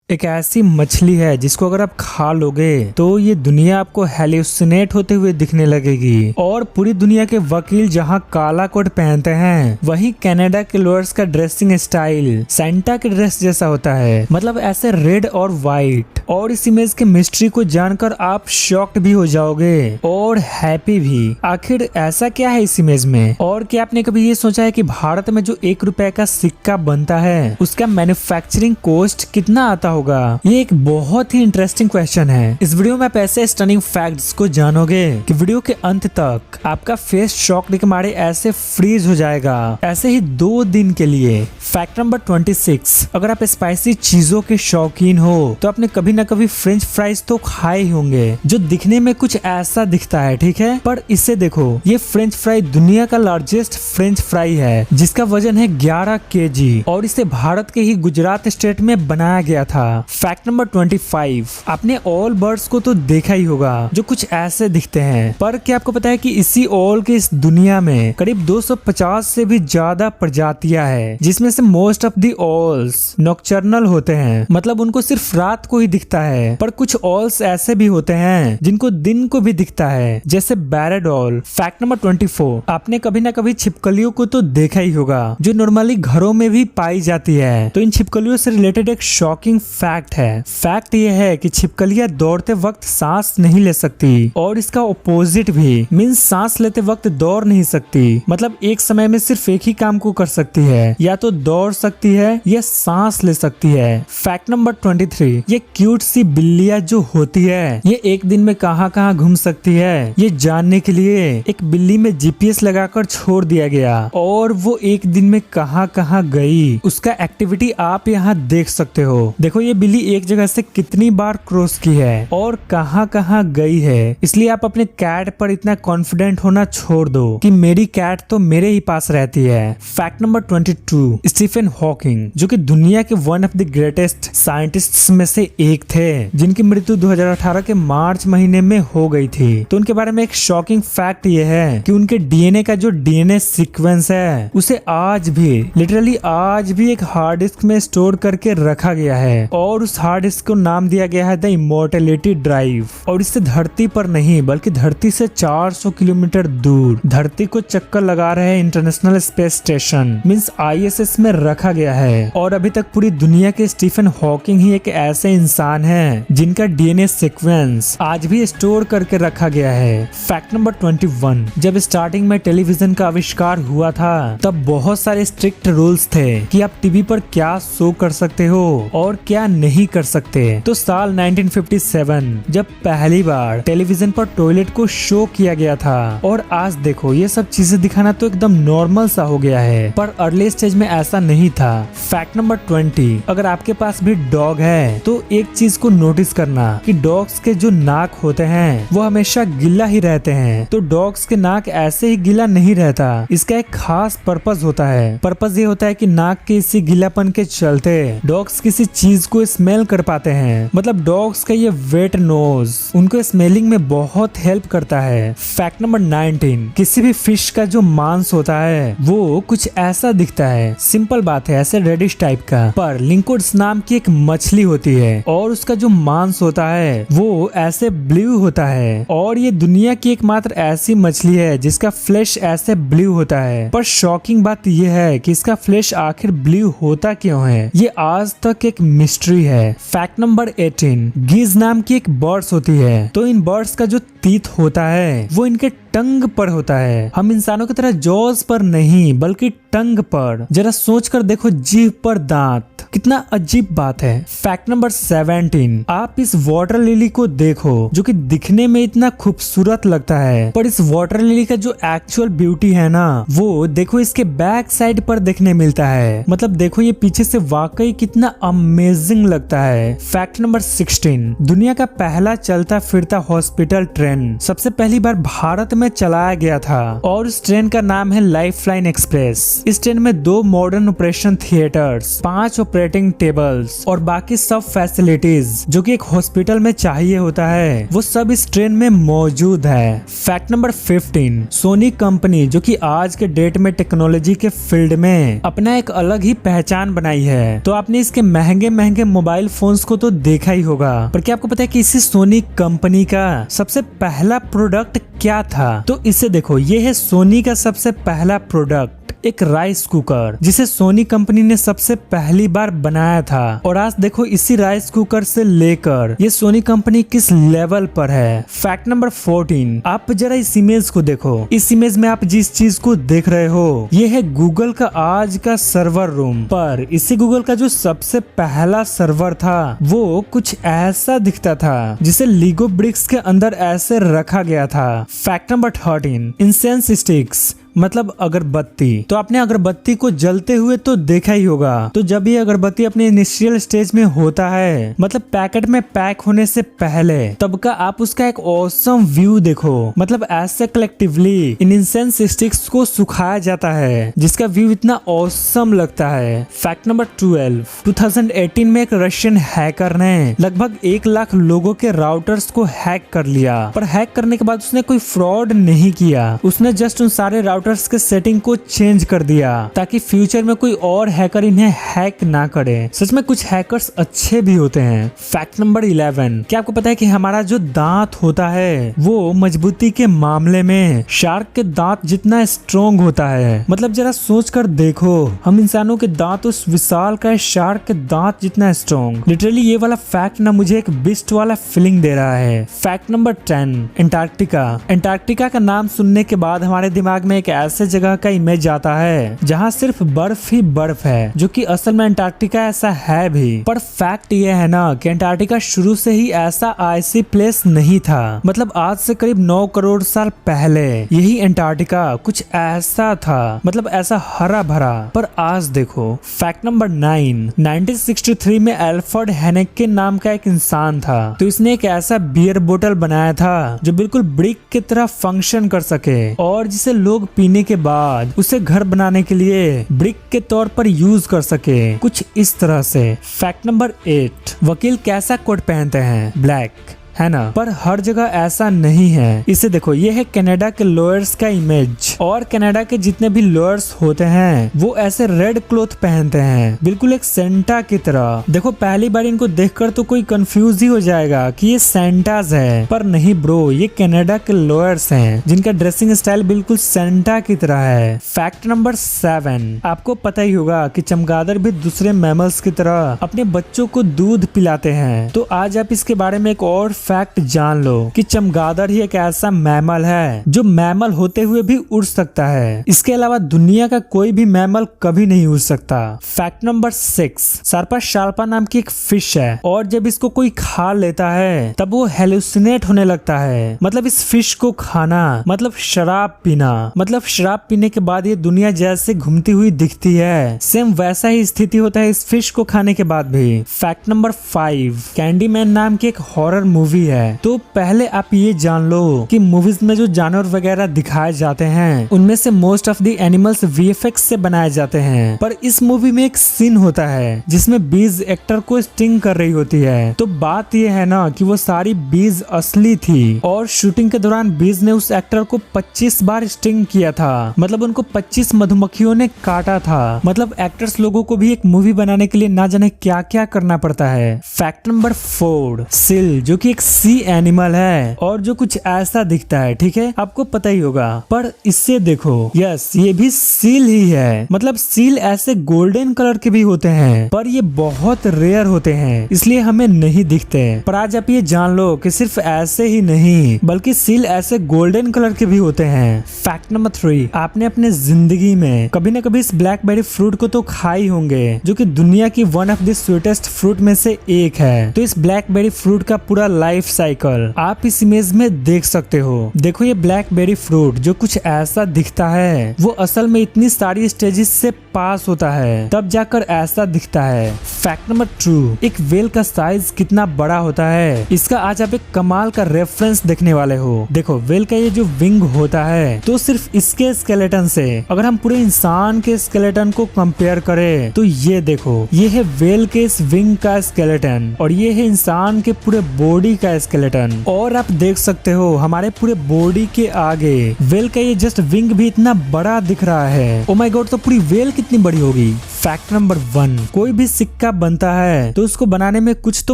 एक ऐसी मछली है जिसको अगर आप खा लोगे तो ये दुनिया आपको हेल्यूसिनेट होते हुए दिखने लगेगी। और पूरी दुनिया के वकील जहाँ काला कोट पहनते हैं वहीं कनाडा के लॉयर्स का ड्रेसिंग स्टाइल सेंटा के ड्रेस जैसा होता है, मतलब ऐसे रेड और व्हाइट। और इस इमेज के मिस्ट्री को जानकर आप शॉक्ड भी हो जाओगे और हैप्पी भी। आखिर ऐसा क्या है इस इमेज में, और क्या आपने कभी ये सोचा है कि भारत में जो 1 रुपए का सिक्का बनता है उसका मैन्युफैक्चरिंग कॉस्ट कितना आता होगा? ये एक बहुत ही इंटरेस्टिंग क्वेश्चन है। इस वीडियो में आप ऐसे स्टनिंग फैक्ट्स को जानोगे कि वीडियो के अंत तक आपका फेस शॉक के मारे ऐसे फ्रीज हो जाएगा, ऐसे ही 2 दिन के लिए। फैक्ट नंबर 26, अगर आप स्पाइसी चीजों के शौकीन हो तो आपने कभी ना कभी फ्रेंच फ्राइज तो खाए ही होंगे, जो दिखने में कुछ ऐसा दिखता है, ठीक है। पर इससे देखो, ये फ्रेंच फ्राई दुनिया का लार्जेस्ट फ्रेंच फ्राई है जिसका वजन है 11 kg और इसे भारत के ही गुजरात स्टेट में बनाया गया था। फैक्ट नंबर 25, आपने ऑल बर्ड्स को तो देखा ही होगा जो कुछ ऐसे दिखते हैं, पर क्या आपको पता है कि इसी ऑल के इस दुनिया में करीब 250 से भी ज्यादा प्रजातियां हैं, जिसमें से मोस्ट ऑफ दी ऑल्स नॉकटर्नल होते हैं, मतलब उनको सिर्फ रात को ही दिखता है। पर कुछ ऑल्स ऐसे भी होते हैं जिनको दिन को भी दिखता है, जैसे बैरेड ऑल। फैक्ट नंबर 24, आपने कभी ना कभी छिपकलियों को तो देखा ही होगा जो नॉर्मली घरों में भी पाई जाती है। तो इन छिपकलियों से रिलेटेड एक शॉकिंग फैक्ट है। फैक्ट ये है कि छिपकलियां दौड़ते वक्त सांस नहीं ले सकती, और इसका ऑपोजिट भी, मींस सांस लेते वक्त दौड़ नहीं सकती, मतलब एक समय में सिर्फ एक ही काम को कर सकती है, या तो दौड़ सकती है या सांस ले सकती है। फैक्ट नंबर 23, ये क्यूट सी बिल्लियां जो होती है ये एक दिन में कहां कहां घूम सकती है ये जानने के लिए एक बिल्ली में जीपीएस लगाकर छोड़ दिया गया, और वो एक दिन में कहां कहां गई उसका एक्टिविटी आप यहाँ देख सकते हो। देखो ये बिल्ली एक जगह से कितनी बार क्रॉस की है और कहां कहां गई है। इसलिए आप अपने कैट पर इतना कॉन्फिडेंट होना छोड़ दो कि मेरी कैट तो मेरे ही पास रहती है। फैक्ट नंबर 22, स्टीफन हॉकिंग जो कि दुनिया के one of the greatest scientists में से एक थे, जिनकी मृत्यु 2018 के मार्च महीने में हो गई थी। तो उनके बारे में एक शॉकिंग फैक्ट ये है कि उनके डीएनए का जो डीएनए सीक्वेंस है उसे आज भी, लिटरली आज भी एक हार्ड डिस्क में स्टोर करके रखा गया है, और उस हार्ड डिस्क को नाम दिया गया है द इमॉर्टैलिटी ड्राइव। और इससे धरती पर नहीं बल्कि धरती से 400 किलोमीटर दूर धरती को चक्कर लगा रहे international space station means ISS में रखा गया है। और अभी तक पूरी दुनिया के स्टीफन हॉकिंग ही एक ऐसे इंसान है जिनका डीएनए सीक्वेंस आज भी स्टोर करके रखा गया है। फैक्ट नंबर 21, जब स्टार्टिंग में टेलीविजन का आविष्कार हुआ था तब बहुत सारे स्ट्रिक्ट रूल्स थे कि आप टीवी पर क्या शो कर सकते हो और क्या नहीं कर सकते। तो साल 1957 जब पहली बार टेलीविजन पर टॉयलेट को शो किया गया था, और आज देखो ये सब चीजें दिखाना तो एकदम नॉर्मल सा हो गया है, पर अर्ली स्टेज में ऐसा नहीं था। फैक्ट नंबर 20, अगर आपके पास भी डॉग है तो एक चीज को नोटिस करना कि डॉग्स के जो नाक होते हैं वो हमेशा गीला ही रहते हैं। तो डॉग्स के नाक ऐसे ही गीला नहीं रहता, इसका एक खास पर्पस होता है। पर्पस ये होता है कि नाक के इसी गीलापन के चलते डॉग्स किसी चीज को स्मेल कर पाते हैं, मतलब डॉग्स का ये वेट नोज उनको स्मेलिंग में बहुत हेल्प करता है। फैक्ट नंबर 19, किसी भी फिश का जो मांस होता है वो कुछ ऐसा दिखता है, सिंपल बात है, ऐसे रेडिश टाइप का। पर लिंकोड्स नाम की एक मछली होती है और उसका जो मांस होता है वो ऐसे ब्लू होता है, और ये दुनिया की एकमात्र ऐसी मछली है जिसका फ्लैश ऐसे ब्लू होता है। पर शॉकिंग बात ये है कि इसका फ्लैश आखिर ब्लू होता क्यों है, ये आज तक एक मिस्ट्री है। फैक्ट नंबर 18, गीज नाम की एक बर्ड्स होती है, तो इन बर्ड्स का जो टीथ होता है वो इनके टंग पर होता है। हम इंसानों की तरह जॉज पर नहीं बल्कि टंग पर। जरा सोच कर देखो, जीभ पर दांत, कितना अजीब बात है। फैक्ट नंबर 17, आप इस वाटर लिली को देखो जो कि दिखने में इतना खूबसूरत लगता है, पर इस वाटर लिली का जो एक्चुअल ब्यूटी है ना वो देखो इसके बैक साइड पर देखने मिलता है। मतलब देखो ये पीछे से वाकई कितना अमेजिंग लगता है। फैक्ट नंबर 16, दुनिया का पहला चलता फिरता हॉस्पिटल ट्रेन सबसे पहली बार भारत में चलाया गया था, और इस ट्रेन का नाम है लाइफलाइन एक्सप्रेस। इस ट्रेन में 2 modern operation theatres, 5 operating tables और बाकी सब फैसिलिटीज जो कि एक हॉस्पिटल में चाहिए होता है वो सब इस ट्रेन में मौजूद है। फैक्ट नंबर 15, सोनी कंपनी जो कि आज के डेट में टेक्नोलॉजी के फील्ड में अपना एक अलग ही पहचान बनाई है। तो आपने इसके महंगे महंगे मोबाइल फोन्स को तो देखा ही होगा, पर क्या आपको पता है कि इसी सोनी कंपनी का सबसे पहला प्रोडक्ट क्या था? तो इसे देखो, ये है सोनी का सबसे पहला प्रोडक्ट, एक राइस कुकर जिसे सोनी कंपनी ने सबसे पहली बार बनाया था। और आज देखो इसी राइस कुकर से लेकर ये सोनी कंपनी किस लेवल पर है। फैक्ट नंबर 14, आप जरा इस इमेज को देखो। इस इमेज में आप जिस चीज को देख रहे हो ये है गूगल का आज का सर्वर रूम। पर इसी गूगल का जो सबसे पहला सर्वर था वो कुछ ऐसा दिखता था जिसे लीगो ब्रिक्स के अंदर ऐसे रखा गया था। फैक्ट नंबर 13, इंसेंस स्टिक्स मतलब अगरबत्ती। तो आपने अगरबत्ती को जलते हुए तो देखा ही होगा। तो जब ये अगरबत्ती अपने इनिशियल स्टेज में होता है, मतलब पैकेट में पैक होने से पहले, तब का आप उसका एक ऑसम व्यू देखो। मतलब ऐसे कलेक्टिवली इन इंसेंस स्टिक्स को सुखाया जाता है जिसका व्यू इतना ऑसम लगता है। फैक्ट नंबर 12, 2018 में एक रशियन हैकर ने लगभग 1 लाख लोगों के राउटर्स को हैक कर लिया। पर हैक करने के बाद उसने कोई फ्रॉड नहीं किया, उसने जस्ट उन सारे राउटर्स के सेटिंग को चेंज कर दिया ताकि फ्यूचर में कोई और हैकर इन्हें हैक ना करे। सच में कुछ हैकर्स अच्छे भी होते हैं। फैक्ट नंबर 11, क्या आपको पता है कि हमारा जो दांत होता है वो मजबूती के मामले में शार्क के दांत जितना स्ट्रॉन्ग होता है। मतलब जरा सोच कर देखो, हम इंसानों के दांत उस विशाल का शार्क के दांत जितना स्ट्रॉन्ग। लिटरली ये वाला फैक्ट ना मुझे एक बिस्ट वाला फीलिंग दे रहा है। Fact number 10, Antarctica. अंटार्कटिका का नाम सुनने के बाद हमारे दिमाग में एक ऐसे जगह का इमेज आता है जहाँ सिर्फ बर्फ ही बर्फ है, जो कि असल में अंटार्कटिका ऐसा है भी। पर फैक्ट ये है ना कि अंटार्कटिका शुरू से ही ऐसा आइसी प्लेस नहीं था। मतलब आज से करीब 9 करोड़ साल पहले यही अंटार्कटिका कुछ ऐसा था, मतलब ऐसा हरा भरा। पर आज देखो। फैक्ट नंबर 9, 1963 में एल्फ्रेड हेनेके नाम का एक इंसान था। तो इसने एक ऐसा बियर बोतल बनाया था जो बिल्कुल ब्रिक की तरह फंक्शन कर सके और जिसे लोग पीने के बाद उसे घर बनाने के लिए ब्रिक के तौर पर यूज कर सके, कुछ इस तरह से। फैक्ट नंबर 8, वकील कैसा कोट पहनते हैं? ब्लैक, है ना? पर हर जगह ऐसा नहीं है। इसे देखो, ये है कनाडा के लॉयर्स का इमेज। और कनाडा के जितने भी लॉयर्स होते हैं वो ऐसे रेड क्लॉथ पहनते हैं, बिल्कुल एक सेंटा की तरह। देखो पहली बार इनको देखकर तो कोई कंफ्यूज ही हो जाएगा कि ये सेंटाज है, पर नहीं ब्रो, ये कनाडा के लॉयर्स हैं जिनका ड्रेसिंग स्टाइल बिल्कुल सेंटा की तरह है। फैक्ट नंबर 7, आपको पता ही होगा कि चमगादड़ भी दूसरे मैमल्स की तरह अपने बच्चों को दूध पिलाते हैं। तो आज आप इसके बारे में एक और फैक्ट जान लो कि चमगादड़ ही एक ऐसा मैमल है जो मैमल होते हुए भी उड़ सकता है। इसके अलावा दुनिया का कोई भी मैमल कभी नहीं उड़ सकता। फैक्ट नंबर 6, सर्पा शार्पा नाम की एक फिश है और जब इसको कोई खा लेता है तब वो हेलुसिनेट होने लगता है। मतलब इस फिश को खाना मतलब शराब पीना। मतलब शराब पीने के बाद ये दुनिया जैसे घूमती हुई दिखती है, सेम वैसा ही स्थिति होता है इस फिश को खाने के बाद भी। फैक्ट नंबर 5, कैंडीमैन नाम की एक हॉरर मूवी है। तो पहले आप ये जान लो कि मूवीज में जो जानवर वगैरह दिखाए जाते हैं उनमें से most of the animals VFX से बनाए जाते हैं। पर इस मूवी में एक सीन होता है जिसमें बीज एक्टर को स्टिंग कर रही होती है। तो बात ये है ना कि वो सारी बीज असली थी और शूटिंग के दौरान बीज ने उस एक्टर को 25 बार स्टिंग किया था। मतलब उनको 25 मधुमक्खियों ने काटा था। मतलब एक्टर्स लोगों को भी एक मूवी बनाने के लिए ना जाने क्या क्या करना पड़ता है। फैक्ट नंबर 4, सील जो कि एक सी एनिमल है और जो कुछ ऐसा दिखता है, ठीक है, आपको पता ही होगा। पर इससे देखो, यस ये भी सील ही है। मतलब सील ऐसे गोल्डन कलर के भी होते हैं पर ये बहुत रेयर होते हैं इसलिए हमें नहीं दिखते। पर आज आप ये जान लो कि सिर्फ ऐसे ही नहीं बल्कि सील ऐसे गोल्डन कलर के भी होते हैं। फैक्ट नंबर 3, आपने अपने जिंदगी में कभी न कभी इस ब्लैकबेरी फ्रूट को तो खाई होंगे जो कि दुनिया की one of the sweetest fruit में से एक है। तो इस ब्लैकबेरी फ्रूट का पूरा लाइफ साइकिल आप इस इमेज में देख सकते हो। देखो ये ब्लैकबेरी फ्रूट जो कुछ ऐसा दिखता है वो असल में इतनी सारी स्टेजेस से पास होता है तब जाकर ऐसा दिखता है। फैक्ट नंबर 2, एक व्हेल का साइज कितना बड़ा होता है, इसका आज आप एक कमाल का रेफरेंस देखने वाले हो। देखो व्हेल का ये जो विंग होता है, तो सिर्फ इसके स्केलेटन से अगर हम पूरे इंसान के स्केलेटन को कंपेयर करें तो ये देखो, ये है व्हेल के इस विंग का स्केलेटन और ये है इंसान के पूरे बॉडी का स्केलेटन। और आप देख सकते हो हमारे पूरे बॉडी के आगे व्हेल का ये जस्ट विंग भी इतना बड़ा दिख रहा है। ओ माय गॉड, तो पूरी व्हेल कितनी बड़ी होगी। फैक्ट नंबर 1, कोई भी सिक्का बनता है तो उसको बनाने में कुछ तो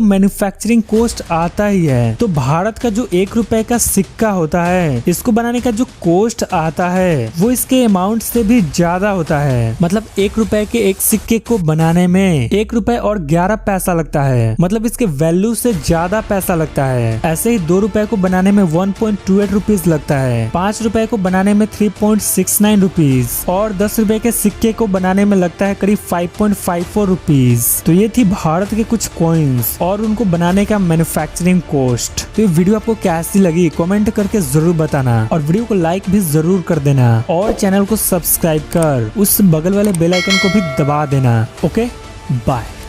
मैन्युफैक्चरिंग कॉस्ट आता ही है। तो भारत का जो 1 रुपए का सिक्का होता है, इसको बनाने का जो कॉस्ट आता है वो इसके अमाउंट से भी ज्यादा होता है। मतलब 1 रुपए के एक सिक्के को बनाने में 1 रुपए और 11 पैसा लगता है, मतलब इसके वैल्यू से ज्यादा पैसा लगता है। ऐसे ही 2 रुपए को बनाने में 1.28 रुपीज लगता है, 5 रुपए को बनाने में 3.69 रुपीज और 10 रुपए के सिक्के को बनाने में लगता है करीब 5.54 रुपीज। तो ये थी भारत के कुछ कॉइन्स और उनको बनाने का मैन्युफैक्चरिंग कॉस्ट। तो ये वीडियो आपको कैसी लगी कमेंट करके जरूर बताना और वीडियो को लाइक भी जरूर कर देना और चैनल को सब्सक्राइब कर उस बगल वाले बेल आइकन को भी दबा देना। Okay, bye.